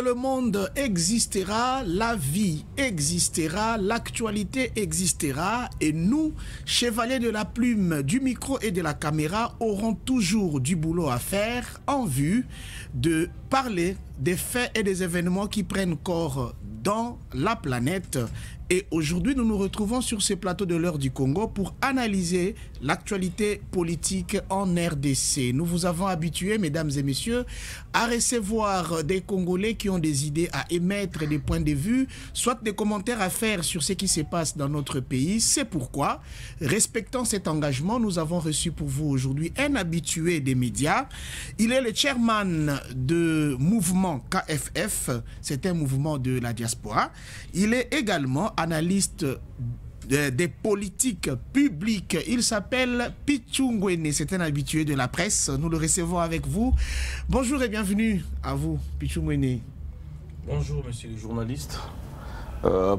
le monde existera, la vie existera, l'actualité existera et nous, chevaliers de la plume, du micro et de la caméra, aurons toujours du boulot à faire en vue de parler des faits et des événements qui prennent corps dans la planète. Et aujourd'hui, nous nous retrouvons sur ce plateau de l'heure du Congo pour analyser l'actualité politique en RDC. Nous vous avons habitués, mesdames et messieurs, à recevoir des Congolais qui ont des idées à émettre, des points de vue, soit des commentaires à faire sur ce qui se passe dans notre pays. C'est pourquoi, respectant cet engagement, nous avons reçu pour vous aujourd'hui un habitué des médias. Il est le chairman de mouvement KFF, c'est un mouvement de la diaspora. Il est également analyste des politiques publiques. Il s'appelle Pichungwene, c'est un habitué de la presse. Nous le recevons avec vous. Bonjour et bienvenue à vous, Pichungwene. Bonjour, monsieur le journaliste.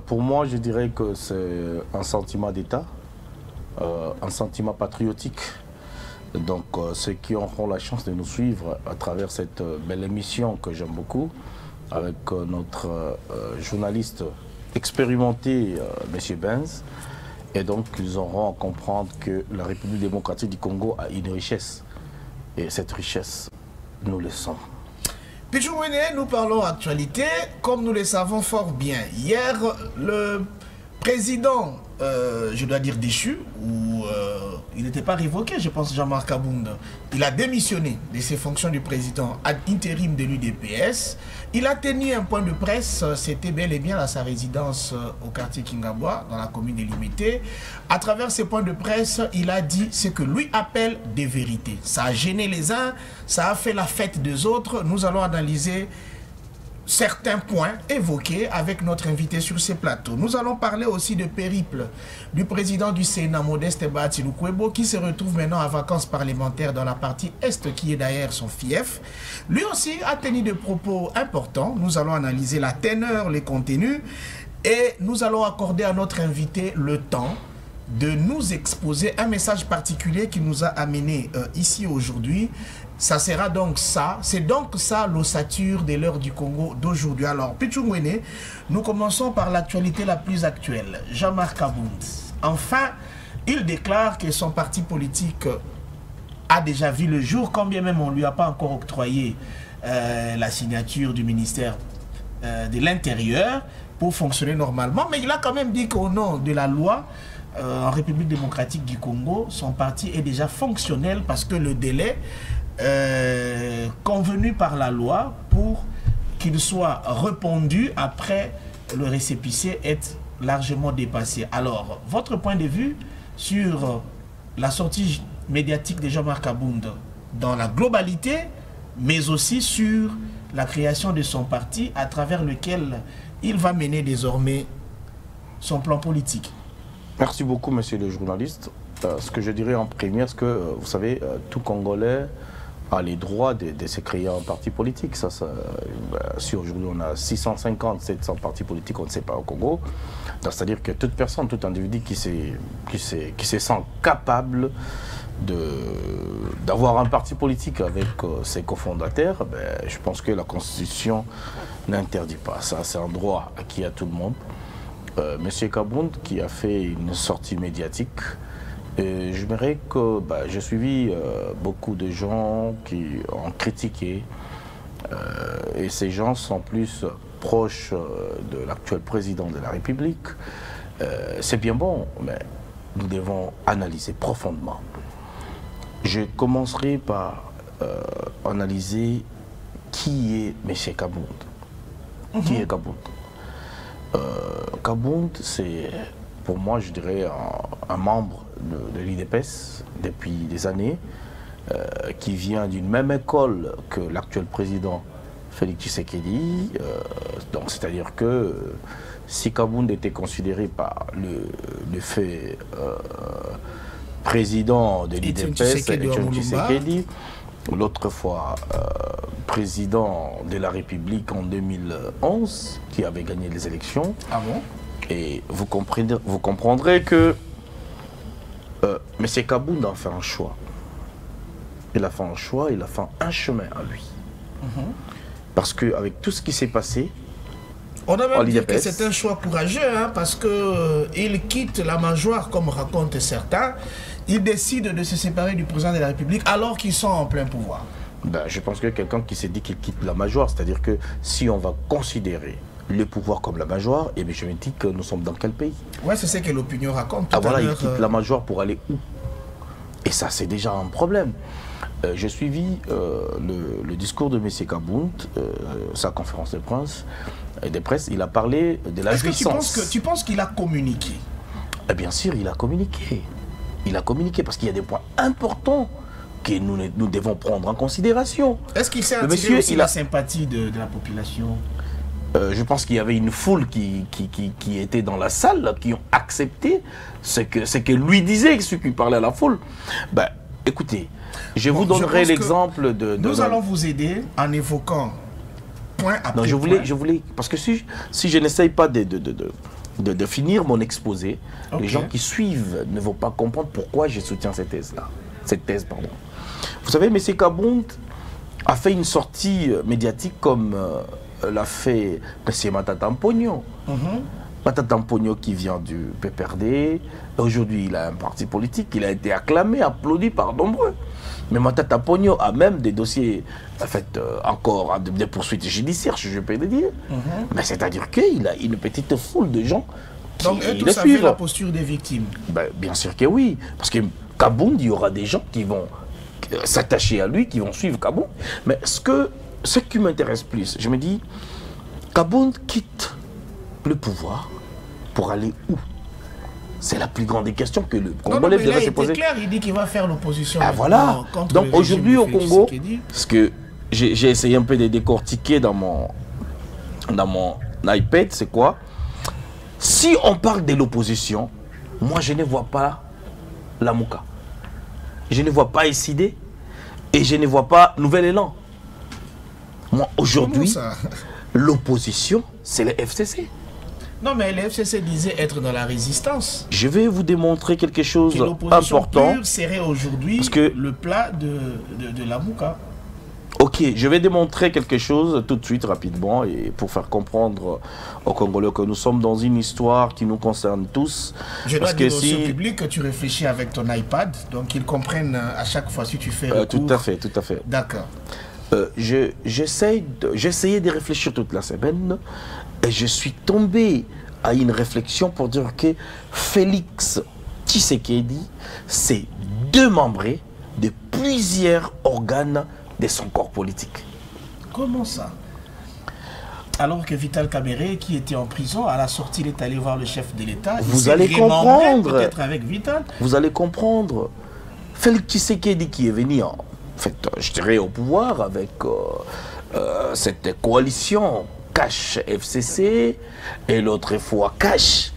Pour moi, je dirais que c'est un sentiment d'État, un sentiment patriotique. Donc, ceux qui auront la chance de nous suivre à travers cette belle émission que j'aime beaucoup, avec notre journaliste expérimenté, M. Benz, et donc ils auront à comprendre que la République démocratique du Congo a une richesse, et cette richesse, nous le sommes. Pichungwene, nous parlons actualité, comme nous le savons fort bien. Hier, le président, je dois dire déchu, ou il n'était pas révoqué, je pense, Jean-Marc Kabound, il a démissionné de ses fonctions de président ad intérim de l'UDPS. Il a tenu un point de presse, c'était bel et bien à sa résidence au quartier Kingabwa, dans la commune de Limité. À travers ces points de presse, il a dit ce que lui appelle des vérités. Ça a gêné les uns, ça a fait la fête des autres. Nous allons analyser certains points évoqués avec notre invité sur ces plateaux. Nous allons parler aussi de périple du président du Sénat, Modeste Bahati Lukwebo, qui se retrouve maintenant à vacances parlementaires dans la partie Est, qui est d'ailleurs son fief. Lui aussi a tenu des propos importants. Nous allons analyser la teneur, les contenus, et nous allons accorder à notre invité le temps de nous exposer un message particulier qui nous a amené ici aujourd'hui. Ça sera donc ça, c'est donc ça l'ossature de l'heure du Congo d'aujourd'hui. Alors, Pichungwene, nous commençons par l'actualité la plus actuelle. Jean-Marc Kabound, enfin, il déclare que son parti politique a déjà vu le jour, quand bien même on ne lui a pas encore octroyé la signature du ministère de l'Intérieur pour fonctionner normalement. Mais il a quand même dit qu'au nom de la loi, en République démocratique du Congo, son parti est déjà fonctionnel parce que le délai convenu par la loi pour qu'il soit répondu après le récépissé est largement dépassé. Alors, votre point de vue sur la sortie médiatique de Jean-Marc Kabound dans la globalité, mais aussi sur la création de son parti à travers lequel il va mener désormais son plan politique. Merci beaucoup, monsieur le journaliste. Ce que je dirais en premier, c'est que, vous savez, tout Congolais a les droits de se créer un parti politique. Si aujourd'hui on a 650, 700 partis politiques, on ne sait pas au Congo. C'est-à-dire que toute personne, tout individu qui se sent capable d'avoir un parti politique avec ses cofondateurs, je pense que la Constitution n'interdit pas. Ça, c'est un droit acquis à tout le monde. Monsieur Kabound, qui a fait une sortie médiatique, et je dirais que j'ai suivi beaucoup de gens qui ont critiqué et ces gens sont plus proches de l'actuel président de la République. C'est bien bon, mais nous devons analyser profondément. Je commencerai par analyser qui est M. Kabound. Qui est Kabound? Kabound, c'est pour moi, je dirais, un membre de l'UDPS depuis des années, qui vient d'une même école que l'actuel président Félix Tshisekedi. Donc, c'est-à-dire que si Kabound était considéré par le fait président de l'UDPS, Etienne Tshisekedi, l'autre fois président de la République en 2011, qui avait gagné les élections. Ah bon? Et vous comprendrez que M. Kabound a fait un choix. Il a fait un choix, il a fait un chemin à lui. Parce qu'avec tout ce qui s'est passé, on a même dit que c'est un choix courageux, hein, parce qu'il quitte la mangeoire, comme racontent certains. Il décide de se séparer du président de la République alors qu'ils sont en plein pouvoir. Ben, je pense que quelqu'un qui s'est dit qu'il quitte la mangeoire, c'est-à-dire que si on va considérer le pouvoir comme la mangeoire, eh bien je me dis que nous sommes dans quel pays? Ouais, c'est ce que l'opinion raconte. Ah voilà, il quitte la mangeoire pour aller où? Et ça, c'est déjà un problème. J'ai suivi le discours de M. Kabound, sa conférence de presse. Il a parlé de la jouissance. Tu penses qu'il a communiqué? Bien sûr, il a communiqué. Il a communiqué parce qu'il y a des points importants que nous devons prendre en considération. Est-ce qu'il s'est attiré aussi la sympathie de la population? Je pense qu'il y avait une foule qui était dans la salle, qui ont accepté ce que lui disait, ce qui parlait à la foule. Ben, écoutez, je vous donnerai l'exemple de... Nous allons vous aider en évoquant point après point. Je voulais... Parce que si je n'essaye pas de finir mon exposé, les gens qui suivent ne vont pas comprendre pourquoi je soutiens cette thèse-là. Cette thèse, pardon. Vous savez, M. Kabound a fait une sortie médiatique comme... l'a fait M. Matata Mpogno. Matata Mpogno qui vient du PPRD. Aujourd'hui, il a un parti politique. Il a été acclamé, applaudi par nombreux. Mais Matata Mpogno a même des dossiers, en fait, encore des poursuites judiciaires, je peux le dire. Mais c'est-à-dire qu'il a une petite foule de gens qui donc, tout ça fait la posture des victimes? Ben, bien sûr que oui. Parce que Kabound, il y aura des gens qui vont s'attacher à lui, qui vont suivre Kabound. Mais ce qui m'intéresse plus, je me dis, Kabound quitte le pouvoir pour aller où? C'est la plus grande question que le Congolais devrait se poser. Clair, il dit qu'il va faire l'opposition. Ah voilà. Donc aujourd'hui au Congo, parce que j'ai essayé un peu de décortiquer dans mon iPad, c'est quoi? Si on parle de l'opposition, moi je ne vois pas Lamuka. Je ne vois pas SID et je ne vois pas Nouvel Élan. Moi, aujourd'hui, l'opposition, c'est le FCC. Non, mais le FCC disait être dans la résistance. Je vais vous démontrer quelque chose d'important. L'opposition serait aujourd'hui le plat de Lamuka. Ok, je vais démontrer quelque chose tout de suite, rapidement, et pour faire comprendre aux Congolais que nous sommes dans une histoire qui nous concerne tous. Je dois dire aussi au public que tu réfléchis avec ton iPad, donc qu'ils comprennent à chaque fois si tu fais recours. Tout à fait, tout à fait. D'accord. J'essayais de réfléchir toute la semaine et je suis tombé à une réflexion pour dire que Félix Tshisekedi s'est démembré de plusieurs organes de son corps politique. Comment ça? Alors que Vital Kamerhe, qui était en prison, à la sortie, il est allé voir le chef de l'État. Vous allez comprendre. Peut-être avec Vital. Vous allez comprendre. Félix Tshisekedi qui est venu en fait, je dirais au pouvoir avec cette coalition Cash FCC et l'autre fois Cash.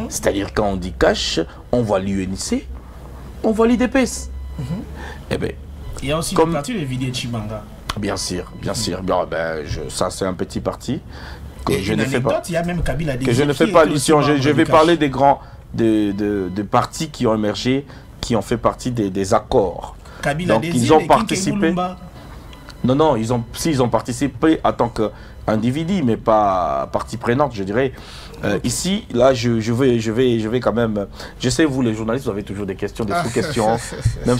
C'est-à-dire quand on dit Cash, on voit l'UNC, on voit l'IDPS. Eh bien, il y a aussi le parti de Vidi Chimanga. Bien sûr, bien sûr. Ça c'est un petit parti que je ne fais pas. Il y a même Kabila que je ne fais pas allusion. Je vais parler des grands de partis qui ont émergé, qui ont fait partie des accords. Donc ils ont participé. Non, ils ont participé en tant qu'individu, mais pas partie prenante, je dirais. Ici, là, je vais quand même. Je sais, vous les journalistes, vous avez toujours des questions, des sous-questions. même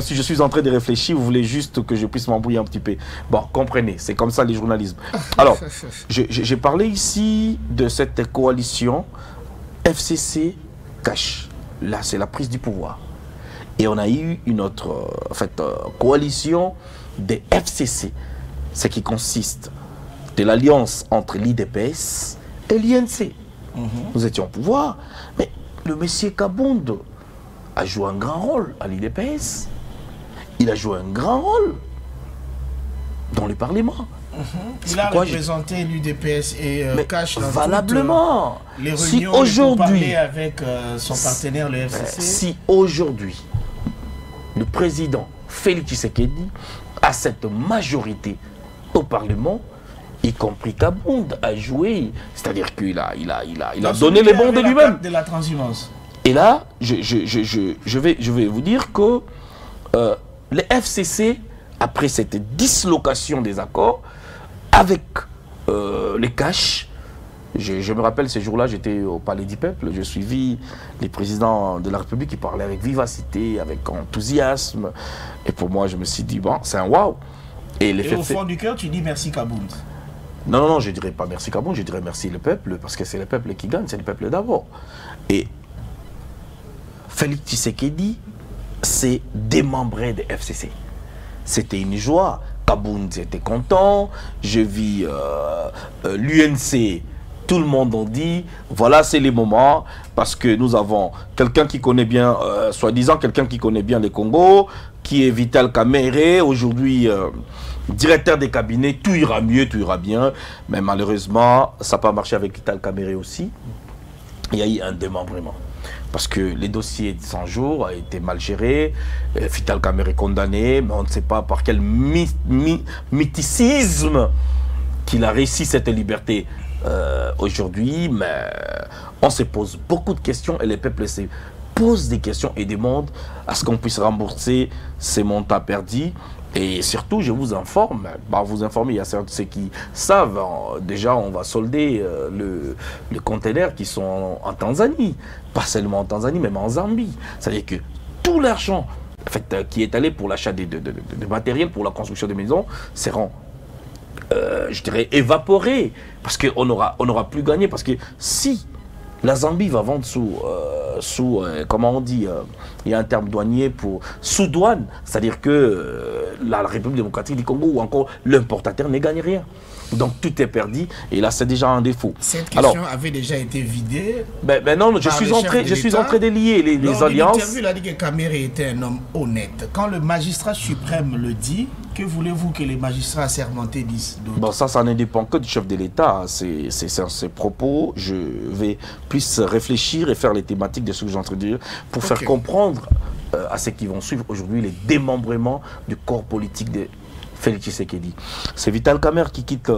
si je suis en train de réfléchir, vous voulez juste que je puisse m'embrouiller un petit peu. Bon, comprenez, c'est comme ça les journalismes. Alors, j'ai parlé ici de cette coalition FCC Cash. Là, c'est la prise du pouvoir. Et on a eu une autre coalition des FCC, ce qui consiste de l'alliance entre l'IDPS et l'INC. Nous étions au pouvoir, mais le monsieur Kabound a joué un grand rôle à l'IDPS. Il a joué un grand rôle dans le Parlement. Il a représenté l'UDPS et Cash dans valablement. Les réunions aujourd'hui avec son partenaire le FCC. Si aujourd'hui le président Félix Tshisekedi a cette majorité au Parlement, y compris Kabound a joué, c'est-à-dire qu'il a donné les bons de lui-même. De la transhumance. Et là, je vais vous dire que le FCC, après cette dislocation des accords, avec les caches. Je me rappelle ces jours-là, j'étais au Palais du Peuple, je suivis les présidents de la République qui parlaient avec vivacité, avec enthousiasme. Et pour moi, je me suis dit, bon, c'est un waouh. Et au fond du cœur, tu dis merci Kabound. Non, non, non, je ne dirais pas merci Kabound, je dirais merci le peuple, parce que c'est le peuple qui gagne, c'est le peuple d'abord. Et Félix Tshisekedi s'est démembré de FCC. C'était une joie. Kabound était content. Je vis l'UNC. Tout le monde en dit, voilà, c'est les moments, parce que nous avons quelqu'un qui connaît bien, soi-disant quelqu'un qui connaît bien les Congo, qui est Vital Kamerhe, aujourd'hui directeur des cabinets, tout ira mieux, tout ira bien, mais malheureusement, ça n'a pas marché avec Vital Kamerhe aussi. Il y a eu un démembrement. Parce que les dossiers de 100 jours ont été mal gérés, Vital Kamerhe est condamné, mais on ne sait pas par quel mythicisme qu'il a réussi cette liberté. Aujourd'hui, mais on se pose beaucoup de questions et les peuples se posent des questions et demandent à ce qu'on puisse rembourser ces montants perdus. Et surtout, je vous informe, vous informer, il y a ceux qui savent, déjà on va solder les containers qui sont en Tanzanie, pas seulement en Tanzanie, même en Zambie. C'est-à-dire que tout l'argent en fait, qui est allé pour l'achat de matériel, pour la construction des maisons, seront je dirais évaporé, parce qu'on n'aura plus gagné, parce que si la Zambie va vendre comment on dit, il y a un terme douanier pour sous douane, c'est-à-dire que la République démocratique du Congo ou encore l'importateur ne gagne rien. Donc tout est perdu et là c'est déjà un défaut. Cette question avait déjà été vidée. Ben non, je suis en train de lier les alliances. L'interview, il a dit que Kamerhe était un homme honnête. Quand le magistrat suprême le dit, que voulez-vous que les magistrats assermentés disent d'autre? Bon, ça ne dépend que du chef de l'État. C'est ses propos. Je vais plus réfléchir et faire les thématiques de ce que j'ai en train de dire pour faire comprendre à ceux qui vont suivre aujourd'hui les démembrements du corps politique de Félix Tshisekedi. C'est Vital Kamerhe qui quitte,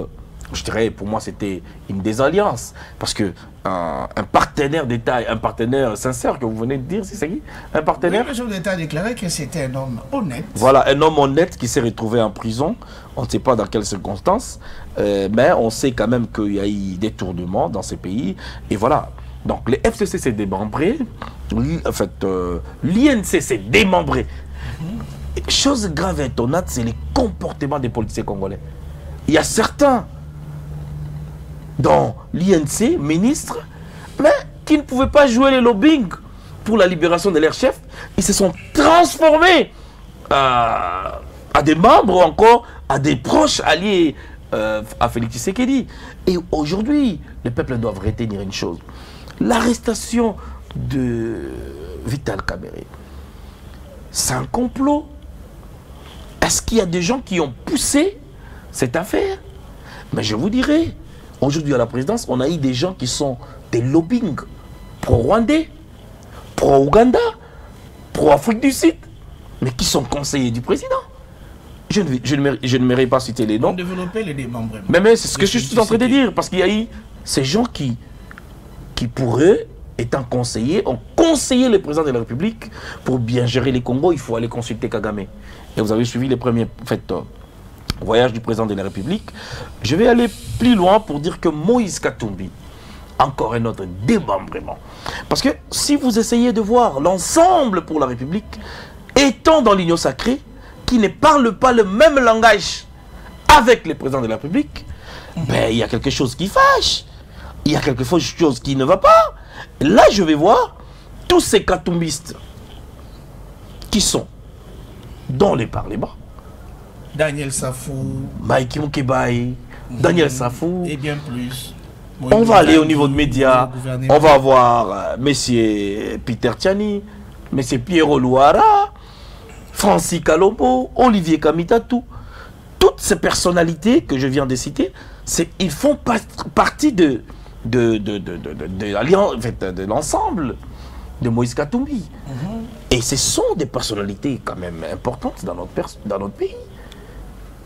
je dirais, pour moi c'était une désalliance. Parce que un partenaire d'État, un partenaire sincère que vous venez de dire, c'est qui? Un partenaire. Oui, le chef d'État a déclaré que c'était un homme honnête. Voilà, un homme honnête qui s'est retrouvé en prison. On ne sait pas dans quelles circonstances, mais on sait quand même qu'il y a eu des tournements dans ces pays. Et voilà. Donc les FCC s'est démembré. En fait, l'INC s'est démembré. Chose grave et étonnante, c'est les comportements des politiciens congolais. Il y a certains dans l'INC, ministres, mais qui ne pouvaient pas jouer le lobbying pour la libération de leur chef. Ils se sont transformés à des membres ou encore à des proches alliés à Félix Tshisekedi. Et aujourd'hui, les peuples doivent retenir une chose. L'arrestation de Vital Kamerhe, c'est un complot. Est-ce qu'il y a des gens qui ont poussé cette affaire? Mais je vous dirais, aujourd'hui à la présidence, on a eu des gens qui sont des lobbying pro-rwandais, pro-Ouganda, pro-Afrique du Sud, mais qui sont conseillers du président. Je ne mérite pas citer les noms. On développait les démembrements. Mais c'est ce que je suis en train de dire, parce qu'il y a eu ces gens qui pour eux, étant conseillers, ont conseillé le président de la République pour bien gérer les Congos, il faut aller consulter Kagame. Et vous avez suivi les premiers voyages du président de la République. Je vais aller plus loin pour dire que Moïse Katumbi, encore un autre démembrement. Parce que si vous essayez de voir l'ensemble pour la République, étant dans l'union sacrée, qui ne parle pas le même langage avec le président de la République, ben, il y a quelque chose qui fâche. Il y a quelque chose qui ne va pas. Là, je vais voir tous ces katumbistes qui sont dans les parlements. Daniel Safou, Maïki Moukebaï, Daniel Safou. Et bien plus. On va aller au niveau de médias. On va avoir Messieurs Peter Tchani, Messieurs Pierrot Louara, Francis Kalombo, Olivier Kamitatou. Toutes ces personnalités que je viens de citer, ils font partie de l'ensemble de Moïse Katumbi. Et ce sont des personnalités quand même importantes dans notre pays.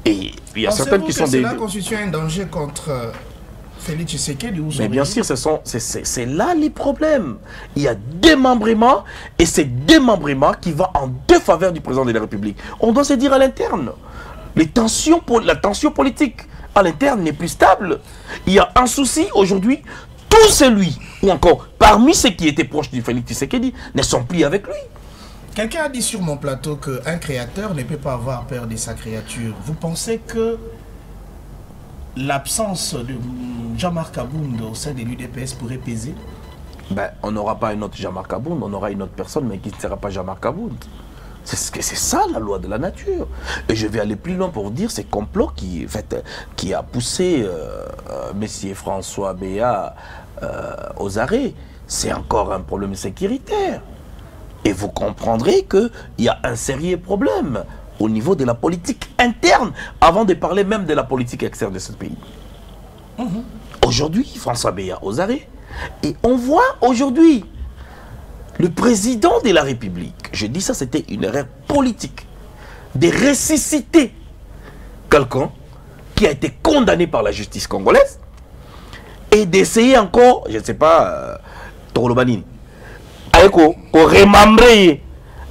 Et il y a certaines qui sont des... Cela constitue un danger contre Félix Tshisekedi ou son Mais bien sûr, c'est là les problèmes. Il y a démembrement et c'est démembrement qui va en défaveur du président de la République. On doit se dire à l'interne. La tension politique à l'interne n'est plus stable. Il y a un souci aujourd'hui. Tout celui, ou encore parmi ceux qui étaient proches du Félix Tshisekedi, ne sont plus avec lui. Quelqu'un a dit sur mon plateau qu'un créateur ne peut pas avoir peur de sa créature. Vous pensez que l'absence de Jean-Marc Abound au sein de l'UDPS pourrait peser? Ben, on n'aura pas un autre Jean-Marc Abound, on aura une autre personne, mais qui ne sera pas Jean-Marc Abound. C'est ça la loi de la nature. Et je vais aller plus loin pour dire ces complots qui a poussé Messier François Béat aux arrêts. C'est encore un problème sécuritaire. Et vous comprendrez qu'il y a un sérieux problème au niveau de la politique interne, avant de parler même de la politique externe de ce pays. Aujourd'hui, François Béat aux arrêts. Et on voit aujourd'hui le président de la République, je dis ça, c'était une erreur politique, de ressusciter quelqu'un qui a été condamné par la justice congolaise et d'essayer encore, je ne sais pas, Torolobanini, pour remembrer.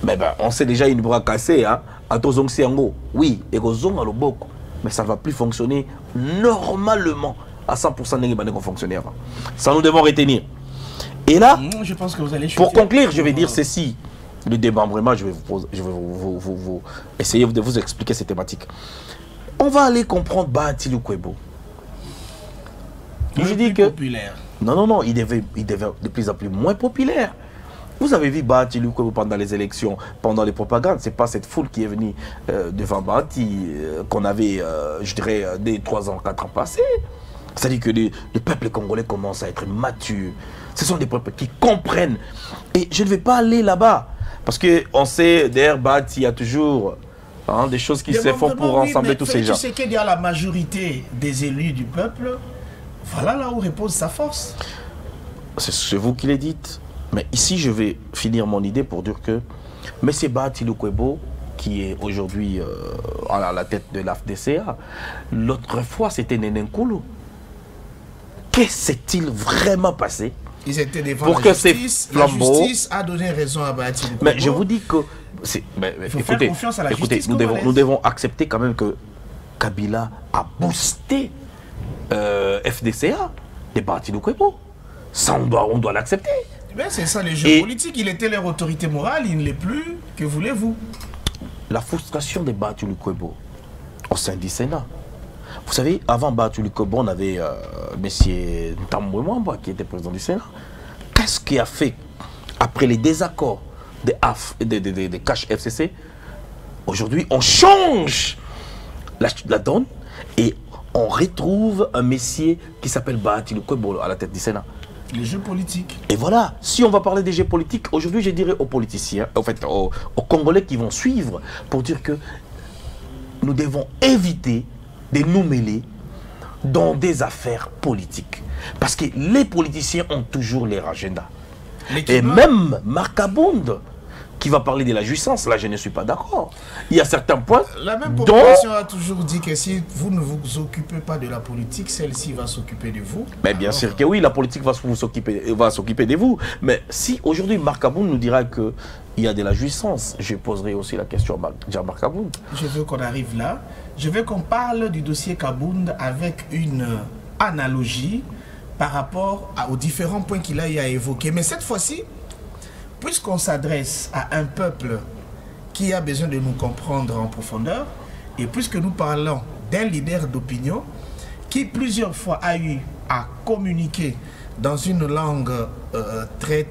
Mais ben, on sait déjà une bras cassée, hein, à Tozong Siango. Oui, et Rozong à Loboko, mais ça ne va plus fonctionner normalement à 100% de fonctionner avant. Ça, nous devons retenir. Et là, je pense que vous allez pour conclure, je vais dire ceci. Le démembrement, je vais vous essayer de vous expliquer ces thématiques. On va aller comprendre Bahati Lukwebo. Je dis que populaire. Non, il devait de plus en plus moins populaire. Vous avez vu Bahati Lukwebo pendant les élections, pendant les propagandes. C'est pas cette foule qui est venue devant Bahati qu'on avait, je dirais, des 3 ans, 4 ans passés. C'est-à-dire que le peuple congolais commence à être mature. Ce sont des peuples qui comprennent. Et je ne vais pas aller là-bas. Parce qu'on sait, derrière Bahati, il y a toujours des choses qui se font pour rassembler tous ces gens. Tu sais qu'il y a la majorité des élus du peuple. Voilà là où repose sa force. C'est vous qui le dites. Mais ici, je vais finir mon idée pour dire que M. Bahati Lukwebo, qui est aujourd'hui à la tête de l'AFDCA, l'autre fois, c'était Nenenkulu. Qu'est-ce qui s'est-il vraiment passé Ils étaient devant pour la que justice. La justice a donné raison à Bahati Lukwebo. Mais je vous dis que... écoutez, confiance à la justice nous devons accepter quand même que Kabila a boosté FDCA des Bahati Lukwebo. Ça, on doit l'accepter. C'est ça les jeux politiques. Il était leur autorité morale, il ne l'est plus. Que voulez-vous? La frustration des Bahati Lukwebo au sein du Sénat. Vous savez, avant Bahati Lukwebo, on avait M. Ntambwe Mwamba qui était président du Sénat. Qu'est-ce qui a fait, après les désaccords de Cash FCC, aujourd'hui, on change la donne et on retrouve un messier qui s'appelle Bahati Lukwebo à la tête du Sénat. Les jeux politiques. Et voilà, si on va parler des jeux politiques, aujourd'hui, je dirais aux politiciens, en fait, aux Congolais qui vont suivre, pour dire que nous devons éviter de nous mêler dans des affaires politiques. Parce que les politiciens ont toujours leur agenda. Et même Marc Abound, qui va parler de la jouissance, là je ne suis pas d'accord. Il y a certains points... La même population a toujours dit que si vous ne vous occupez pas de la politique, celle-ci va s'occuper de vous. Mais bien sûr que oui, la politique va s'occuper de vous. Mais si aujourd'hui Marc Abound nous dira qu'il y a de la jouissance, je poserai aussi la question à Marc Abound. Je veux qu'on arrive là. Je veux qu'on parle du dossier Kabound avec une analogie par rapport aux différents points qu'il a eu à évoquer. Mais cette fois-ci, puisqu'on s'adresse à un peuple qui a besoin de nous comprendre en profondeur, et puisque nous parlons d'un leader d'opinion qui plusieurs fois a eu à communiquer dans une langue très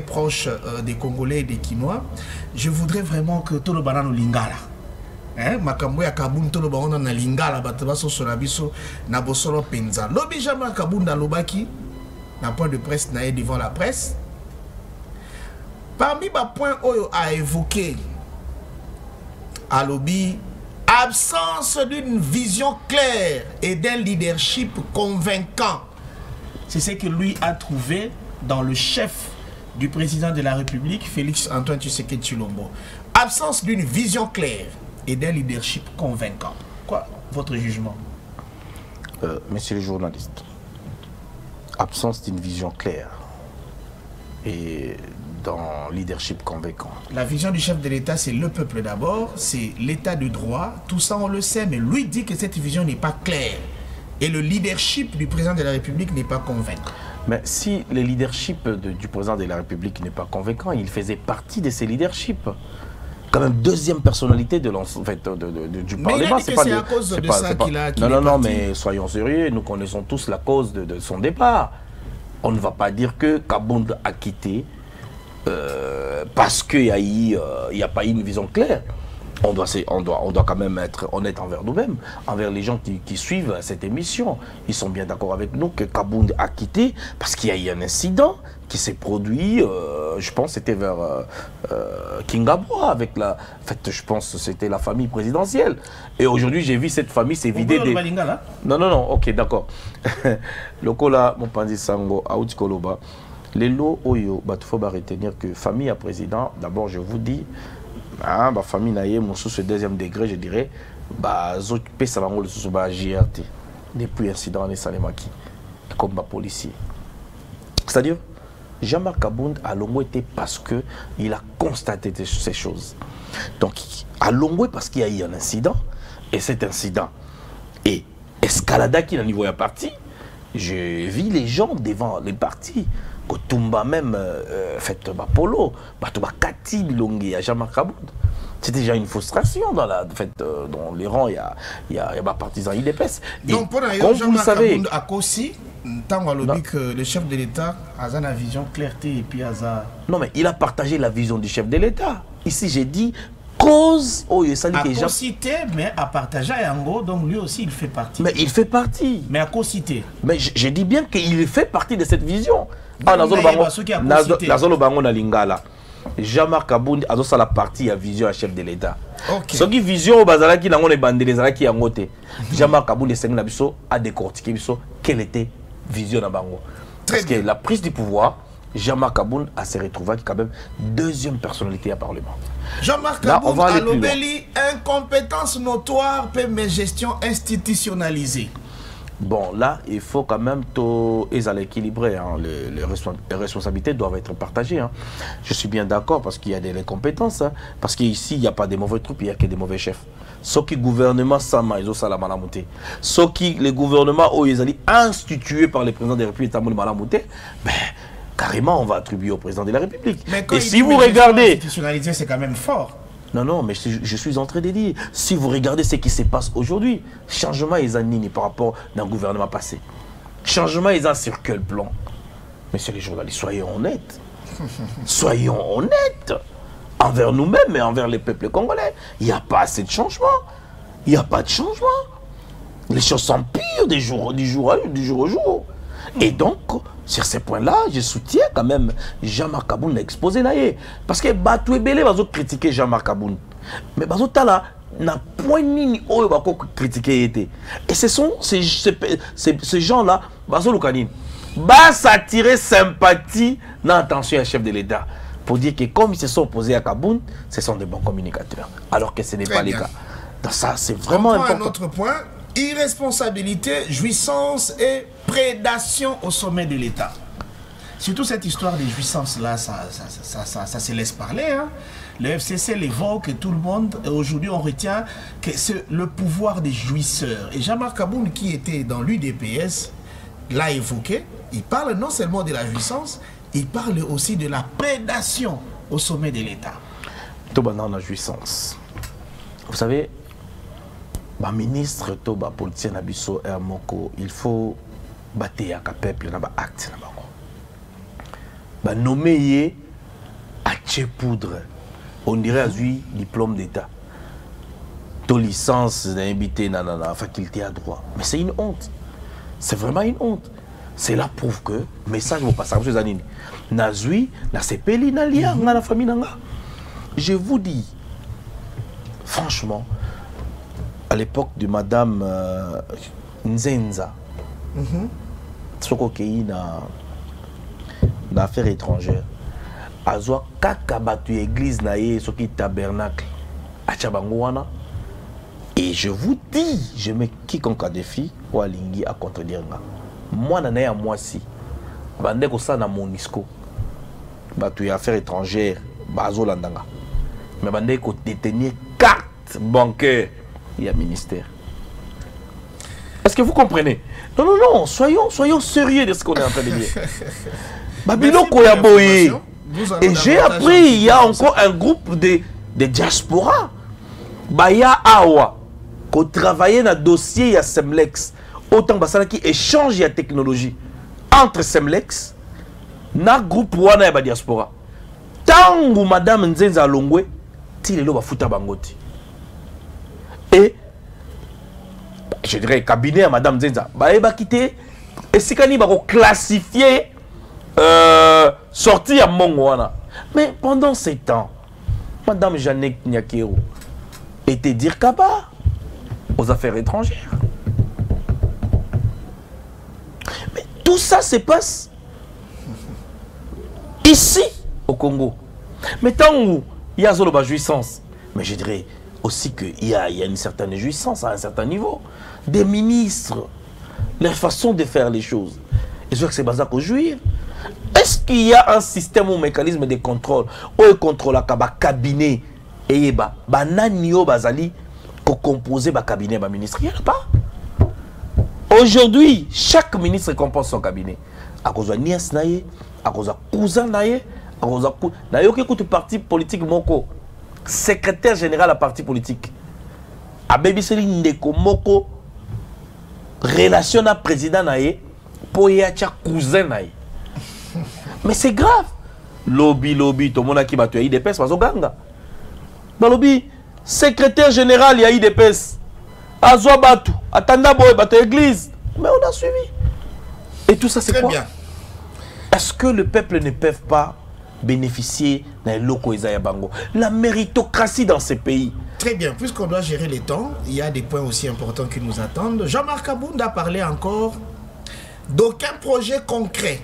proche des Congolais et des Quinois, je voudrais vraiment que tout le banano lingala. Makambo ya Kabound tolo bango na lingala batabaso sonabiso na bosolo penza. Lobi jamais Kabound lobaki na point de presse na devant la presse. Parmi les points Oyo a évoqué à lobby, absence d'une vision claire et d'un leadership convaincant. C'est ce que lui a trouvé dans le chef du président de la République, Félix Antoine Tshisekedi Tshilombo. Absence d'une vision claire et d'un leadership convaincant. Quoi, votre jugement? Messieurs les journalistes, absence d'une vision claire et d'un leadership convaincant. La vision du chef de l'État, c'est le peuple d'abord, c'est l'État de droit, tout ça on le sait, mais lui dit que cette vision n'est pas claire et le leadership du président de la République n'est pas convaincant. Mais si le leadership du président de la République n'est pas convaincant, il faisait partie de ces leaderships. Quand même deuxième personnalité de du Parlement. C'est à cause de ça qu'il a... Non, mais soyons sérieux, nous connaissons tous la cause de son départ. On ne va pas dire que Kabound a quitté parce qu'il n'y a pas eu une vision claire. On doit quand même être honnête envers nous-mêmes, envers les gens qui suivent cette émission. Ils sont bien d'accord avec nous que Kabound a quitté parce qu'il y a eu un incident qui s'est produit, je pense c'était vers Kingabwa, avec la... En fait, je pense que c'était la famille présidentielle. Et aujourd'hui, j'ai vu cette famille s'est vidée des... Non, ok, d'accord. Lokola, mon pandi sango, Aouti Koloba, les lots oyo, il faut retenir que famille à président, d'abord je vous dis, ma famille naïe, mon sous ce deuxième degré, je dirais, zot pesa bango le sous GRT depuis incident en Salemaki comme policier. C'est-à-dire, Jean-Marc Kabound a longoué parce qu'il a constaté ces choses. Donc, a longoué parce qu'il y a eu un incident, et cet incident est escaladé qui est au niveau de la partie. J'ai vu les gens devant les partis. Kotumba même, fait Polo, Kati Bilongi à Jean-Marc Kabound. C'était déjà une frustration dans dans les rangs, il y a des partisans IDPS. Donc, pour Jean-Marc Kabound a aussi, tant que le chef de l'État a une vision clarté et puis a... Non, mais il a partagé la vision du chef de l'État. Ici, j'ai dit cause. Oh, il a co-cité, mais à partager en gros, donc lui aussi, il fait partie. Mais il fait partie. Mais à co-cité. Mais je dis bien qu'il fait partie de cette vision. Ah, Nazolo Bango na Lingala. Jean-Marc Kabound a aussi la partie à vision à chef de l'État. Ce qui vision au bazala qui n'a pas bandé les ala qui a ngoté. Jean-Marc Kabound a décortiqué quelle était vision à Bango. Parce que la prise du pouvoir, Jean-Marc Kabound a se retrouvé quand même deuxième personnalité à Parlement. Jean-Marc Kabound a l'obéli incompétence notoire pour mes gestions institutionnalisées. Bon, là, il faut quand même tout équilibrer. Hein. Les responsabilités doivent être partagées. Hein. Je suis bien d'accord parce qu'il y a des compétences. Hein. Parce qu'ici, il n'y a pas de mauvais troupes, il n'y a que des mauvais chefs. Ce qui gouvernement Sama, ils ont ça la malamouté. Ce qui les gouvernements institués par les présidents des républiques, ben, carrément, on va attribuer au président de la République. Mais et si vous regardez... Institutionnalisé, c'est quand même fort. Non, mais je suis en train de dire, si vous regardez ce qui se passe aujourd'hui, changement est nini par rapport à un gouvernement passé. Changement est sur quel plan? Messieurs les journalistes, soyons honnêtes. Soyons honnêtes. Envers nous-mêmes et envers les peuples congolais. Il n'y a pas assez de changement. Il n'y a pas de changement. Les choses s'empirent du jour au jour. Et donc, sur ces points-là, je soutiens quand même Jean-Marc Kabound a exposé naïe. Parce que Batou Ebele va critiquer Jean-Marc Kabound. Mais Batou Tala n'a point ni au critiquer été. Et ce sont ces gens-là, Bazo Lukanine, va s'attirer sympathie dans l'attention à chef de l'État. Pour dire que comme ils se sont opposés à Kabound, ce sont des bons communicateurs. Alors que ce n'est pas le cas. Donc ça, c'est vraiment important. Un autre point. Irresponsabilité, jouissance et prédation au sommet de l'État. Surtout cette histoire des jouissances-là, ça se laisse parler. Hein. Le FCC l'évoque et tout le monde. Aujourd'hui, on retient que c'est le pouvoir des jouisseurs. Et Jean-Marc Kabound, qui était dans l'UDPS, l'a évoqué. Il parle non seulement de la jouissance, il parle aussi de la prédation au sommet de l'État. Tout dans la jouissance. Vous savez, ba ministre to ba politicien na biso moko il faut battre à peuple na ba acte na bango ba nommer à poudre on dirait à lui diplôme d'état to licence d'invité na faculté à droit, mais c'est une honte, c'est vraiment une honte. C'est là prouve que message vous passe à ces années na zui na sepeli na lia na la famille nanga. Je vous dis franchement, à l'époque de Madame Nzenza, Tsokokei na affaires étrangères, Azwa kaka batu église na ye soki tabernacle à Tchabangouana. Et je vous dis, je mets quiconque a défi ou à Lingi à contredire. Moi, nana ya moi si, bande ko sa na Monisco, batu affaires étrangères, bazo landanga, mais bande ko détenir carte bancaire. Il y a ministère. Est-ce que vous comprenez? Non, non, non, soyons sérieux de ce qu'on est en train de dire. Babilo Koyaboye. Et j'ai appris, il y a encore un groupe de diaspora. Baya Awa, qui travaillait dans le dossier, il y a Semlex. Autant que qui échange la technologie entre Semlex et le groupe Wana et diaspora. Tant que Madame Nzenza Longwe, il est là, Bangoti. Et je dirais, cabinet à Madame Nzenza, il va quitter. Et si il va classifier sortie à Mongwana. Mais pendant ces temps, Madame Jeannette Nyakero était dire Kaba aux affaires étrangères. Mais tout ça se passe ici au Congo. Mais tant où il y a la jouissance, mais je dirais aussi qu'il y a une certaine jouissance à un certain niveau. Des ministres, leur façon de faire les choses. Et je vois que c'est basé pour jouir. Est-ce qu'il y a un système ou un mécanisme de contrôle où il contrôle le cabinet et bananio bazali pour composer le cabinet le ministre? Il n'y a pas. Aujourd'hui, chaque ministre compose son cabinet. À cause de nièce naïe, à cause de cousin naïe, à cause de naïe qui écoute parti politique moko, secrétaire général à parti politique. À baby Céline Ndeko moko relation à président naïe pour y avoir cousin naïe. Mais c'est grave. Lobby, tout le monde a qui va tuer IDPS, parce que ganga. Dans lobby, secrétaire général, il y a IDPS. Azwa Batu, Atanda Boy, Batu Église. Mais on a suivi. Et tout ça, c'est quoi? Bien. Est-ce que le peuple ne peut pas bénéficier d'un locaux Isaiah Bango? La méritocratie dans ces pays. Très bien, puisqu'on doit gérer les temps, il y a des points aussi importants qui nous attendent. Jean-Marc Abound a parlé encore d'aucun projet concret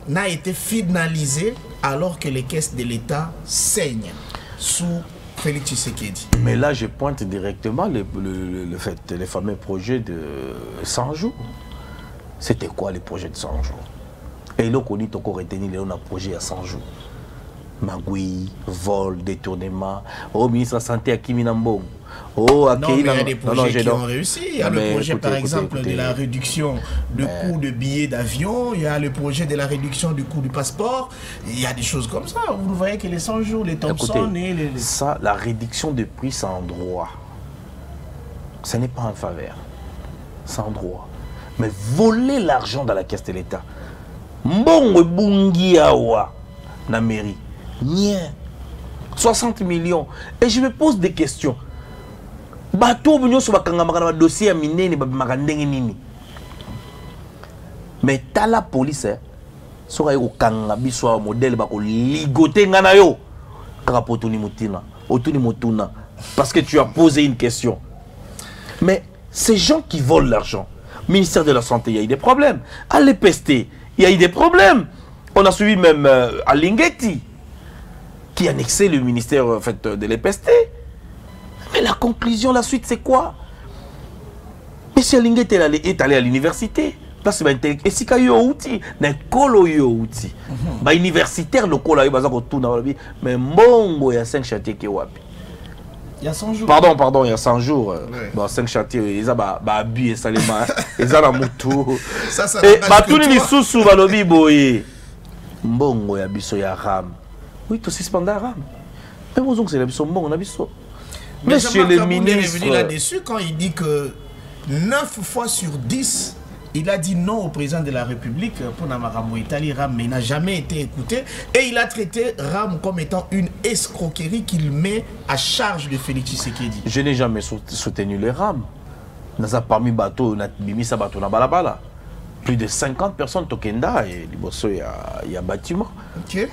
n'a été finalisé alors que les caisses de l'État saignent sous Félix Tshisekedi. Mais là, je pointe directement les fameux projets de 100 jours. C'était quoi les projets de 100 jours? Et là, on a encore retenu un projet à 100 jours. Magui, vol, détournement. Oh, ministre de la Santé à Kiminambo. Oh, non, mais il y a des projets qui ont réussi. Il y a le projet, par exemple, de la réduction du coût de billets d'avion. Il y a le projet de la réduction du coût du passeport. Il y a des choses comme ça. Vous voyez que les 100 jours, les Thompson et les... Ça, la réduction de prix, c'est en droit. Ce n'est pas en faveur. C'est en droit. Mais voler l'argent dans la caisse de l'État. Mbongo bungiawa na mairie. Nien. 60 millions. Et je me pose des questions. Bateau bunyo so bakanga makana dossier minene ba makandenge nini. Mais t'as la police so ka yo kanga biso modèle ba ko ligoter ngana yo. Kaka potuni mutina, otuni mutuna parce que tu as posé une question. Mais ces gens qui volent l'argent, ministère de la Santé, il y a eu des problèmes. À l'EPST, il y a eu des problèmes. On a suivi même à Lingeti qui annexait le ministère en fait, de l'EPST. Mais la conclusion, la suite, c'est quoi? Monsieur Linguet est allé à l'université. Là, c'est intelligent. Et si il y a un outil, il y a un outil. Les universitaires, le col, mais bon, il y a 5 chantiers qui sont. Il y a 100 jours. Pardon, il y a 100 jours. Ouais. Bon, 5 chantiers, ils ont abus et salima. Ils ont la moutou. Ça et tout les sous-sous, balobi, boye. Bon, il y a biso, il y a ram. Oui, tout suspend à ram. Mais vous, c'est la biso, bon, on a biso. Monsieur le ministre est revenu là-dessus quand il dit que 9 fois sur 10, il a dit non au président de la République pour Namarambo Italie Ram, mais il n'a jamais été écouté. Et il a traité Ram comme étant une escroquerie qu'il met à charge de Félix Tshisekedi. Je n'ai jamais soutenu les Ram. Dans un parmi bateau, Bimisa bateau na balabala. Plus de 50 personnes Tokenda et il y a bâtiment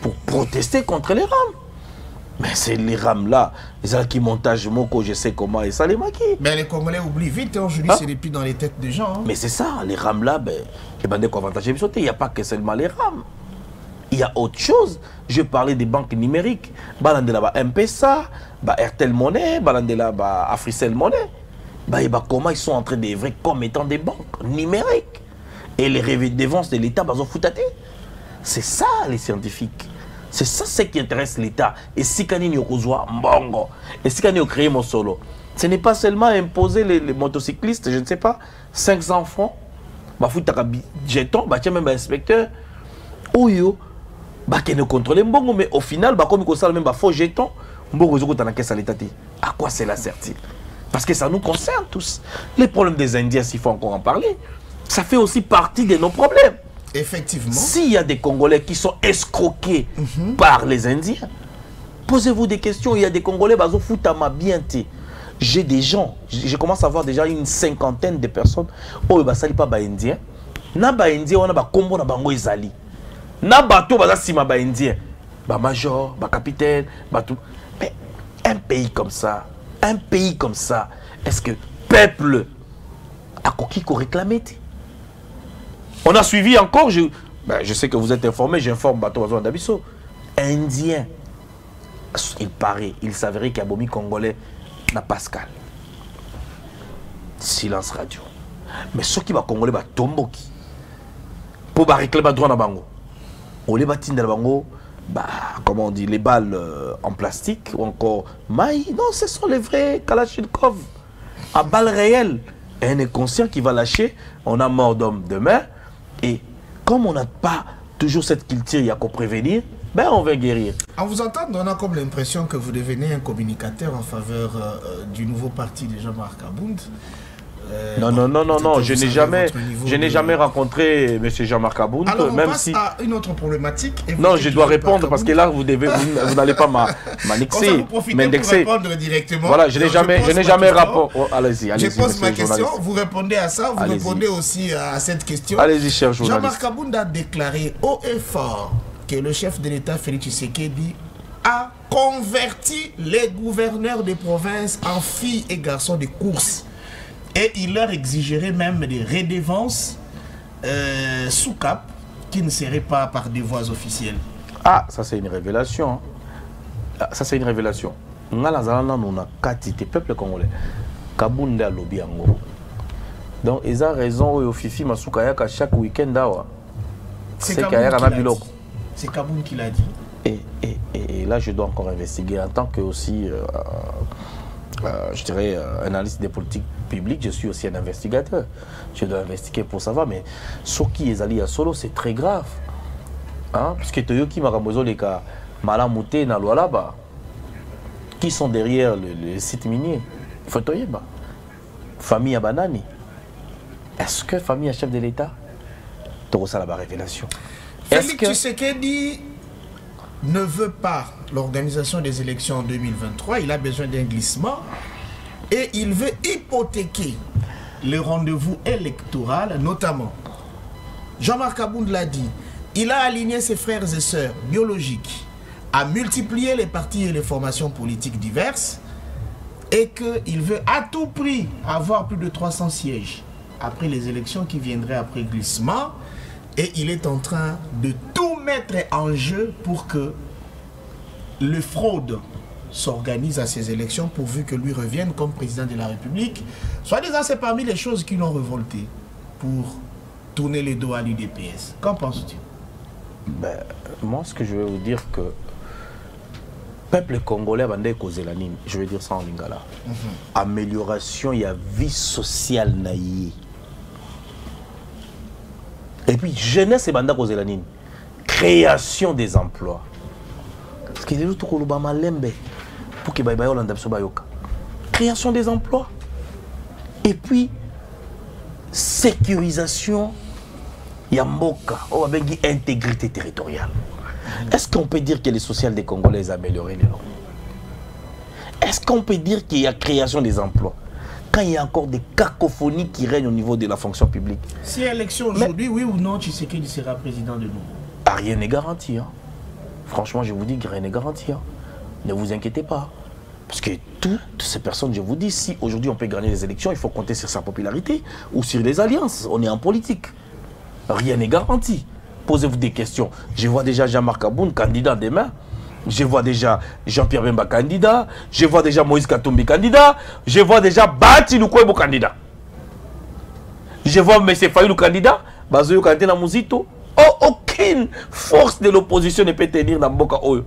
pour protester contre les Ram. Mais c'est les rames là, les qui montage Moko, je sais comment, et ça les maquille. Mais les Congolais oublient vite, aujourd'hui c'est depuis dans les têtes des gens. Hein. Mais c'est ça, les rames là, ben, il n'y a pas que seulement les rames. Il y a autre chose. Je parlais des banques numériques. Balandela M-Pesa, RTL Monnaie, Balandela Africell Monnaie. Comment ils sont en train d'œuvrer comme étant des banques numériques. Et les redevances de l'État, ils ont foutatté. C'est ça les scientifiques. C'est ça ce qui intéresse l'État. Et si Kanini Okozwa Mbongo, et si Kanini créé mon solo, Ce n'est pas seulement imposer les motocyclistes, je ne sais pas, 500 francs, bah foutaka jeton, bah tiens même inspecteur, oyo, bah qui ne contrôle mbongo, mais au final, bah comme il ça même bah faux jeton, mbongo zoko dans la caisse à l'état. À quoi cela sert-il? Parce que ça nous concerne tous. Les problèmes des Indiens, s'il faut encore en parler, ça fait aussi partie de nos problèmes. Effectivement. S'il y a des Congolais qui sont escroqués par les Indiens, posez-vous des questions. Il y a des Congolais, bazo foutama bien té. J'ai des gens, je commence à voir déjà une cinquantaine de personnes. Oh, bah sali pas ba Indien. Na ba Indien, on a ba combo na bango ezali. Na bateau baza sima ba Indien. Ba major, ba capitaine, ba tout. Mais un pays comme ça, est-ce que peuple a coquille qu'on réclamait? On a suivi encore, je sais que vous êtes informés, j'informe bateau d'Abisso. Indien, il paraît, il s'avérait qu'il y a Bomi Congolais. Pascal. Silence radio. Mais ceux qui va Congolais va tomboki. Pour réclamer droit na bango. On les bâtit dans bango, bah comment on dit, les balles en plastique ou encore maï. Non, ce sont les vrais Kalachnikov à balles réelles. Et un inconscient qui va lâcher, on a mort d'homme demain. Et comme on n'a pas toujours cette culture, il y a qu'à prévenir. Ben, on va guérir. En vous entendant, on a comme l'impression que vous devenez un communicateur en faveur du nouveau parti de Jean-Marc Abound. Non, je n'ai jamais rencontré M. Jean-Marc Abound. Alors, on même passe si... à une autre problématique. Non, je dois répondre parce que là, vous n'allez pas m'annexer, m'indexer. Directement. Voilà, je n'ai jamais rapport. Oh, allez-y. Je pose ma question, vous répondez à ça, vous répondez aussi à cette question. Allez-y, cher journaliste. Jean-Marc Abound a déclaré haut et fort que le chef de l'État, Félix Tshisekedi, a converti les gouverneurs des provinces en filles et garçons de course. Et il leur exigerait même des redevances sous cap qui ne seraient pas par des voies officielles. Ah, ça c'est une révélation. Ça c'est une révélation. Nous avons quantité peuple congolais. Kabunda lobby ango. Donc ils ont raison au Fifi Masukaya qu'à chaque week-end c'est Kaboun qui l'a dit. Et là je dois encore investiguer en tant que aussi je dirais analyste des politiques publiques, je suis aussi un investigateur. Je dois investiguer pour savoir, mais ce qui est allé à solo, c'est très grave. Hein? Parce que Toyoki Maramozo les cas Malamouté Naloualaba qui sont derrière le site minier. Fotoyeba. Famille à Banani. Est-ce que famille à chef de l'État? Ça la révélation. Félix Tshisekedi ne veut pas l'organisation des élections en 2023. Il a besoin d'un glissement et il veut hypothéquer le rendez-vous électoral, notamment. Jean-Marc Abound l'a dit, il a aligné ses frères et sœurs biologiques à multiplier les partis et les formations politiques diverses et qu'il veut à tout prix avoir plus de 300 sièges après les élections qui viendraient après glissement. Et il est en train de tout mettre en jeu pour que le fraude s'organise à ces élections pourvu que lui revienne comme président de la République. Soit disant, c'est parmi les choses qui l'ont révolté pour tourner les dos à l'UDPS. Qu'en penses-tu? Ben, moi, ce que je vais vous dire que peuple congolais, je vais dire ça en lingala. Amélioration, il y a vie sociale naïe. Et puis, jeunesse et banda kozelanine. Création des emplois. Parce que les autres kolobama lembe pour que bayo landa biso bayoka. Création des emplois. Et puis, sécurisation yamboka. On va dire intégrité territoriale. Est-ce qu'on peut dire que les sociales des Congolais ont amélioré les noms? Est-ce qu'on peut dire qu'il y a création des emplois? Quand il y a encore des cacophonies qui règnent au niveau de la fonction publique. Si élection aujourd'hui, oui ou non, Tshisekedi sera président de nouveau? Rien n'est garanti. Hein. Franchement, je vous dis que rien n'est garanti. Hein. Ne vous inquiétez pas. Parce que toutes ces personnes, je vous dis, si aujourd'hui on peut gagner les élections, il faut compter sur sa popularité ou sur les alliances. On est en politique. Rien n'est garanti. Posez-vous des questions. Je vois déjà Jean-Marc Abound, candidat demain. Je vois déjà Jean-Pierre Bemba candidat. Je vois déjà Moïse Katumbi candidat. Je vois déjà Bati Lukwebo candidat. Je vois M. Fayou candidat. Bazoyo candidat Mouzito. Oh, aucune force de l'opposition ne peut tenir dans Mboka Oyo.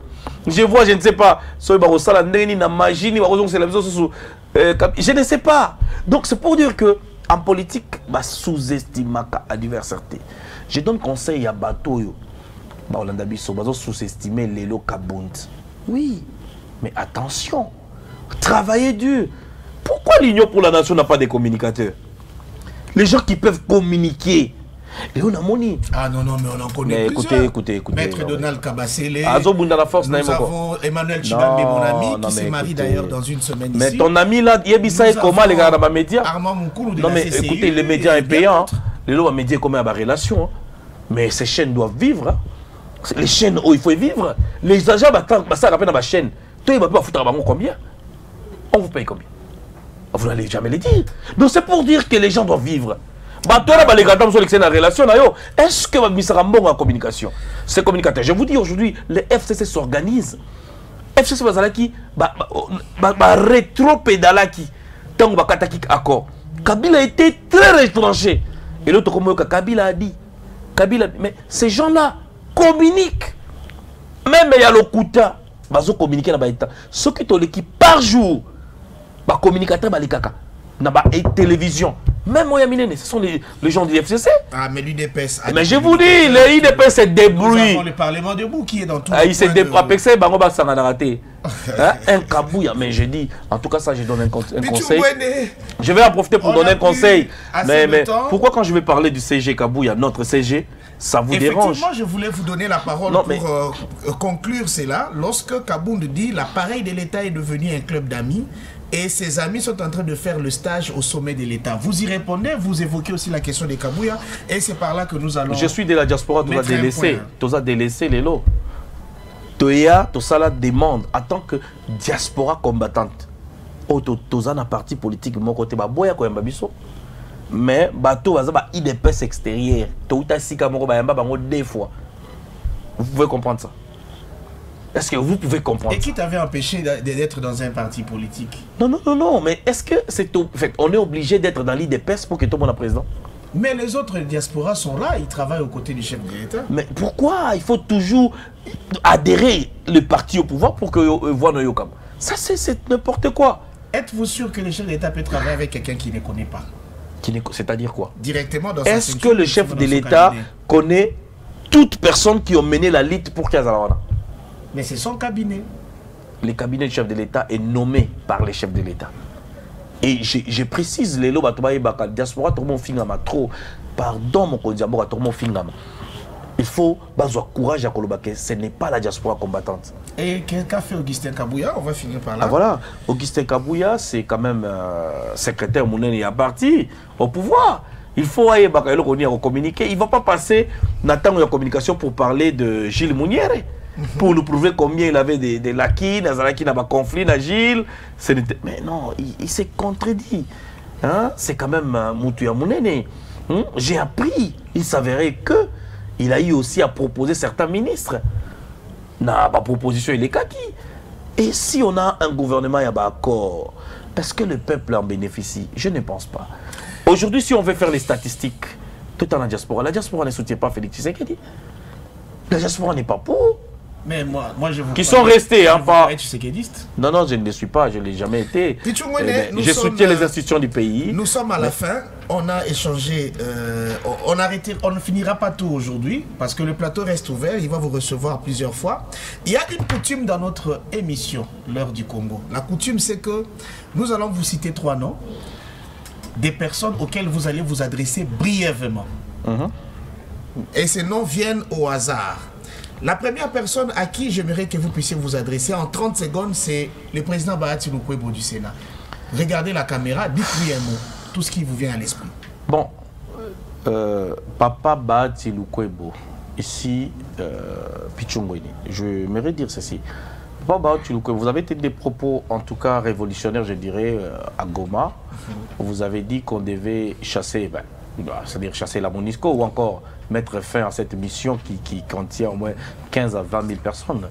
Je vois, je ne sais pas, Soy Barosala Ndeni na Magini, c'est la maison Je ne sais pas. Donc c'est pour dire que en politique, bah, sous-estimer l'adversité. Je donne conseil à Batoyo. Bah, on a sous-estimer Lelo Kabound. Oui, mais attention, travaillez dur. Pourquoi l'Union pour la Nation n'a pas de communicateurs? Les gens qui peuvent communiquer. Et on a moni. Ah non, non, mais on en connaît mais écoutez. Maître Donald Kabasele. Nous avons Emmanuel Chibambe, mon ami, qui se marie d'ailleurs dans une semaine mais ici. Mais ton ami là, Yebisa et comment les gars dans les médias? Armand Moukoulou de non, la mais CCU, écoutez, les médias sont payants. Les médias comment à relation. Mais ces chaînes doivent vivre. Hein. Les chaînes, il faut vivre. Les agents, ça rappelle dans ma chaîne. Toi, il va pas foutre combien? On vous paye combien? Vous n'allez jamais les dire. Donc c'est pour dire que les gens doivent vivre. Les gars sont en relation. Est-ce que vous avez bon en communication? C'est communicateur. Je vous dis aujourd'hui, les FCC s'organisent. FCC Bazalaki, rétro-pédalaki. Tant que Bakataki accord. Kabila a été très retranché. Et l'autre, comme Kabila a dit. Mais ces gens-là communiquent. Même il y a le Kouta. Ils communiquent dans l'état. Ceux qui ont l'équipe par jour, les communicateurs, les caca. Dans la télévision. Même moi, ce sont les gens du FCC. Ah, mais l'UDPS. Mais je vous dis, l'UDPS se débrouille. Nous avons le Parlement debout qui est dans tout il s'est débrouillé. Un cabouille. Mais je dis, en tout cas, ça, je donne un conseil. Je vais en profiter pour donner un conseil. Mais pourquoi, quand je vais parler du CG Kabouya, notre CG, ça vous dérange? Effectivement, je voulais vous donner la parole pour conclure cela. Lorsque Kabound dit l'appareil de l'État est devenu un club d'amis. Et ses amis sont en train de faire le stage au sommet de l'État. Vous y répondez, vous évoquez aussi la question des Kabouya. Et c'est par là que nous allons... Je suis de la diaspora, tu as délaissé les lots. Tu as la demande en tant que diaspora combattante. Tu as un parti politique de mon côté. Mais tu as un IDPS extérieur. Tu as deux fois. Vous pouvez comprendre ça? Est-ce que vous pouvez comprendre? Et qui t'avait empêché d'être dans un parti politique? Non, mais est-ce que c'est... on est obligé d'être dans l'IDPS pour que tout le monde soit président? Mais les autres diasporas sont là, ils travaillent aux côtés du chef de l'État. Mais pourquoi il faut toujours adhérer le parti au pouvoir pour que voient nos yokam? Ça, c'est n'importe quoi. Êtes-vous sûr que le chef de l'État peut travailler avec quelqu'un qui ne connaît pas? C'est-à-dire quoi? Directement dans Est-ce que le chef de l'État connaît toute personne qui a mené la lutte pour Kazalawana? Mais c'est son cabinet. Le cabinet du chef de l'État est nommé par les chefs de l'État. Et je précise, les lois de diaspora, trop. Pardon, mon diaspora, il faut avoir courage à Kolobake. Ce n'est pas la diaspora combattante. Et qu'a fait Augustin Kabouya? On va finir par là. Ah, voilà. Augustin Kabouya, c'est quand même secrétaire Mouneni à parti au pouvoir. Il faut aller communiquer. Il ne va pas passer dans la communication pour parler de Gilles Mounière. Pour nous prouver combien il avait des laquis, qui n'a pas conflit, Gilles. Mais non, il s'est contredit. Hein? C'est quand même Moutouya Mounene. J'ai appris, il s'avérait que il a eu aussi à proposer certains ministres. N'a pas proposition, il est kaki. Et si on a un gouvernement, il y a un accord, est-ce que le peuple en bénéficie? Je ne pense pas. Aujourd'hui, si on veut faire les statistiques, tout en la diaspora ne soutient pas Félix Tshisekedi. La diaspora n'est pas pour. Mais moi je vous... Qui sont restés, hein, pas... Non, je ne le suis pas, je ne l'ai jamais été. Je soutiens les institutions du pays. Nous sommes à la fin, on a échangé, on ne finira pas tout aujourd'hui, parce que le plateau reste ouvert, il va vous recevoir plusieurs fois. Il y a une coutume dans notre émission, l'heure du Congo. La coutume, c'est que nous allons vous citer 3 noms, des personnes auxquelles vous allez vous adresser brièvement. Et ces noms viennent au hasard. La première personne à qui j'aimerais que vous puissiez vous adresser en 30 secondes, c'est le président Bahati Lukwebo du Sénat. Regardez la caméra, dites-lui un mot, tout ce qui vous vient à l'esprit. Bon, Papa Bahati Lukwebo, ici, Pichungweni, je m'aimerais dire ceci. Papa Bahati Lukwebo, vous avez tenu des propos, en tout cas révolutionnaires, je dirais, à Goma. Vous avez dit qu'on devait chasser, c'est-à-dire chasser la MONUSCO ou encore mettre fin à cette mission qui contient au moins 15 à 20 000 personnes.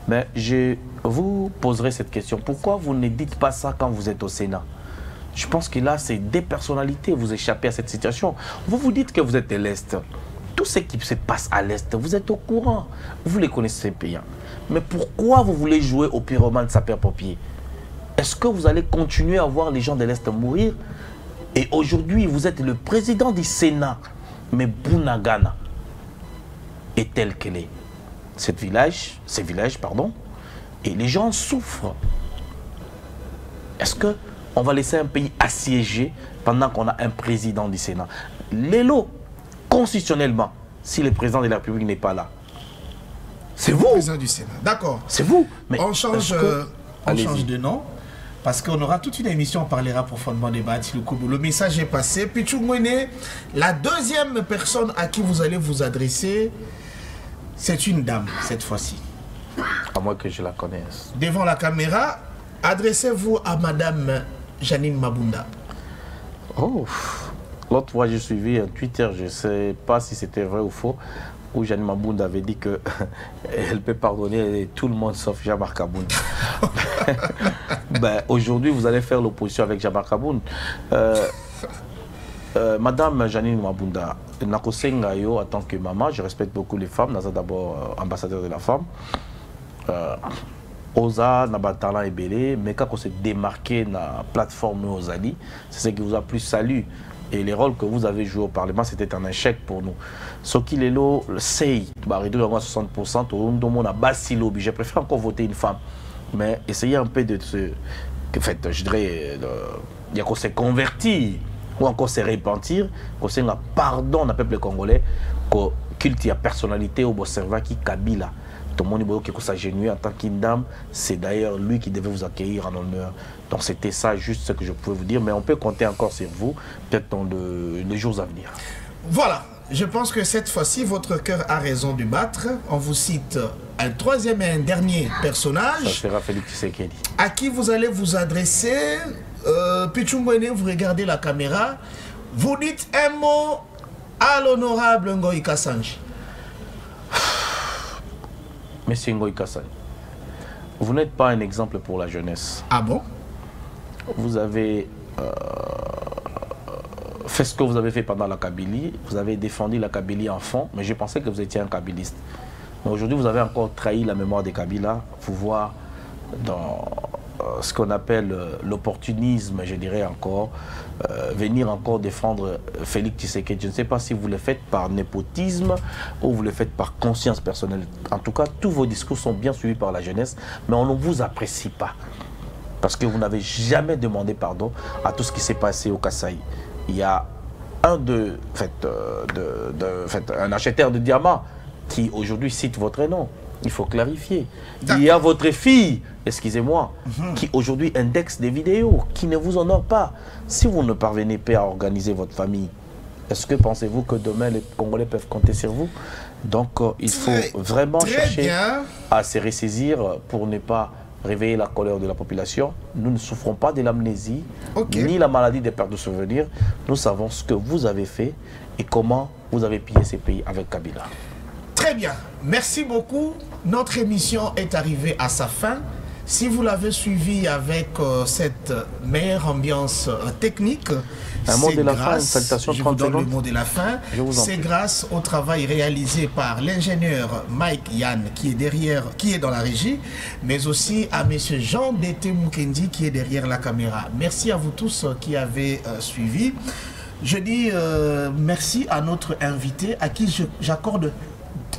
Mais je vous poserai cette question. Pourquoi vous ne dites pas ça quand vous êtes au Sénat? Je pense que là, c'est des personnalités, vous échappez à cette situation. Vous vous dites que vous êtes de l'Est. Tout ce qui se passe à l'Est, vous êtes au courant. Vous les connaissez bien. Mais pourquoi vous voulez jouer au pyromane sapeur-pompier? est-ce que vous allez continuer à voir les gens de l'Est mourir? Et aujourd'hui, vous êtes le président du Sénat, mais Bunagana est telle qu'elle est. Ces villages, pardon, et les gens souffrent. Est-ce qu'on va laisser un pays assiégé pendant qu'on a un président du Sénat? L'élo, constitutionnellement, si le président de la République n'est pas là, c'est vous. Le président du Sénat, d'accord. C'est vous. Mais on change de nom. Parce qu'on aura toute une émission, on parlera profondément des bâtis. Le message est passé. Pichou Mwene, la deuxième personne à qui vous allez vous adresser, c'est une dame, cette fois-ci. À moins que je la connaisse. Devant la caméra, adressez-vous à Madame Janine Mabunda. Oh, l'autre fois j'ai suivi un Twitter, je ne sais pas si c'était vrai ou faux, où Janine Mabunda avait dit qu'elle peut pardonner tout le monde sauf Jean-Marc Aboun. Ben, aujourd'hui, vous allez faire l'opposition avec Jean-Marc Aboun. Madame Janine Mabunda, Nakosengayo, en tant que maman, je respecte beaucoup les femmes, Naza d'abord ambassadeur de la femme. Oza, Nabatala et Belé, mais quand on s'est démarqué dans la plateforme Ozali, c'est ce qui vous a plus salué. Et les rôles que vous avez joués au Parlement, c'était un échec pour nous. Ce qu'il est là, le CEI, réduire à 60%, tout le monde a bassi lobby. Je préfère encore voter une femme. Mais essayez un peu de se. En fait, je dirais, il y a qu'on s'est converti, ou encore se repentir, qu'on s'est un pardon au peuple congolais, qu'on culte la personnalité au servant qui Kabila. Tout le monde qui s'agenouille en tant qu'une dame, c'est d'ailleurs lui qui devait vous accueillir en honneur. Donc c'était ça juste ce que je pouvais vous dire, mais on peut compter encore sur vous, peut-être dans les jours à venir. Voilà, je pense que cette fois-ci, votre cœur a raison de battre. On vous cite un troisième et un dernier personnage. Ça sera Félix Tshisekedi. À qui vous allez vous adresser. Pichou Mwene, vous regardez la caméra. Vous dites un mot à l'honorable Ngoï Kassanji. Monsieur Ngoï Kassanji, vous n'êtes pas un exemple pour la jeunesse. Ah bon? Vous avez fait ce que vous avez fait pendant la Kabylie. Vous avez défendu la Kabylie enfant, mais je pensais que vous étiez un kabyliste. Mais aujourd'hui, vous avez encore trahi la mémoire des Kabylas. Vous voyez dans ce qu'on appelle l'opportunisme, je dirais encore, venir encore défendre Félix Tshisekedi. Je ne sais pas si vous le faites par népotisme ou vous le faites par conscience personnelle. En tout cas, tous vos discours sont bien suivis par la jeunesse, mais on ne vous apprécie pas. Parce que vous n'avez jamais demandé pardon à tout ce qui s'est passé au Kasaï. Il y a un acheteur de diamants qui aujourd'hui cite votre nom. Il faut clarifier. Il y a votre fille, excusez-moi, qui aujourd'hui indexe des vidéos, qui ne vous honore pas. Si vous ne parvenez pas à organiser votre famille, est-ce que pensez-vous que demain les Congolais peuvent compter sur vous? Donc il faut vraiment chercher à se ressaisir pour ne pas réveiller la colère de la population. Nous ne souffrons pas de l'amnésie, ni la maladie des pertes de souvenirs. Nous savons ce que vous avez fait et comment vous avez pillé ces pays avec Kabila. Très bien, merci beaucoup. Notre émission est arrivée à sa fin. Si vous l'avez suivi avec cette meilleure ambiance technique, un mot de la fin, une salutation, je vous donne le mot de la fin. C'est grâce au travail réalisé par l'ingénieur Mike Yann qui est dans la régie, mais aussi à M. Jean Bété Mukendi qui est derrière la caméra. Merci à vous tous qui avez suivi. Je dis merci à notre invité à qui j'accorde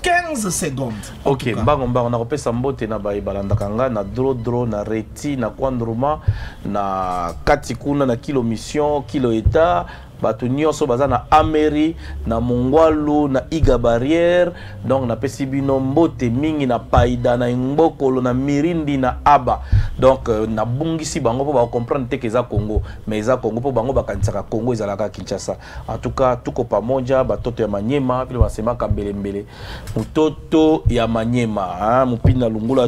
15 secondes. Ok, on a repris Sambote na Balandakanga, na Drodro, na Reti, na Kwandruma, na Katikuna, na Kilo Mission, Kilo Eta, Batu Nyonso baza na Ameri, na Mongwalu, na Iga Barrière, donc na Pesibino Mbote Mingi, na Paida, na Mbokolo, na Mirindi, na Aba. Donc na Bungisi Bango pour comprendre que c'est Congo, mais c'est Congo pour Bango bakanisaka Congo ezalaka Kinshasa. En tout cas, tuko pamoja batoto ya Manyema, puis basema Kambelembele. Mutoto ya Manyema, Mupina Lungula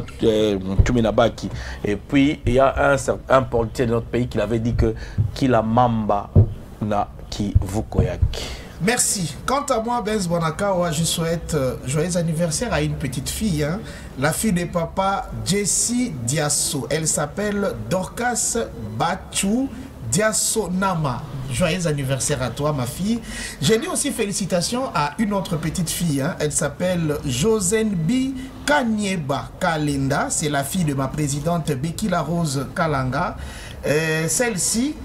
Tumina Baki. Et puis il y a un politicien de notre pays qui avait dit que Kila Mamba na qui vous koyak. Merci. Quant à moi, Benz Bonakawa, je souhaite joyeux anniversaire à une petite fille, hein, la fille de papa Jessie Diasso. Elle s'appelle Dorcas Bachou Diasso Nama. joyeux anniversaire à toi, ma fille. J'ai dit aussi félicitations à une autre petite fille. Hein. Elle s'appelle Josenbi Kanyeba Kalenda. C'est la fille de ma présidente Becky La Rose Kalanga. Celle-ci,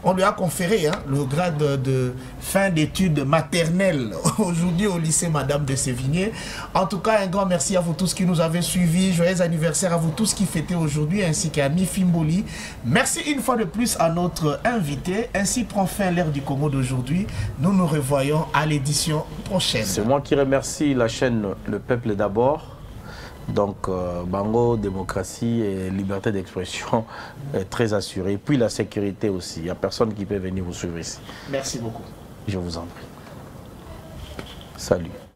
on lui a conféré le grade de fin d'études maternelles aujourd'hui au lycée Madame de Sévigné. En tout cas, un grand merci à vous tous qui nous avez suivis. Joyeux anniversaire à vous tous qui fêtez aujourd'hui, ainsi qu'à Mifimboli. Merci une fois de plus à notre invité. Ainsi prend fin l'ère du Congo d'aujourd'hui. Nous nous revoyons à l'édition prochaine. C'est moi qui remercie la chaîne Le Peuple d'abord. Donc, Bango, démocratie et liberté d'expression est très assurée. Puis la sécurité aussi. Il n'y a personne qui peut venir vous suivre ici. Merci beaucoup. Je vous en prie. Salut.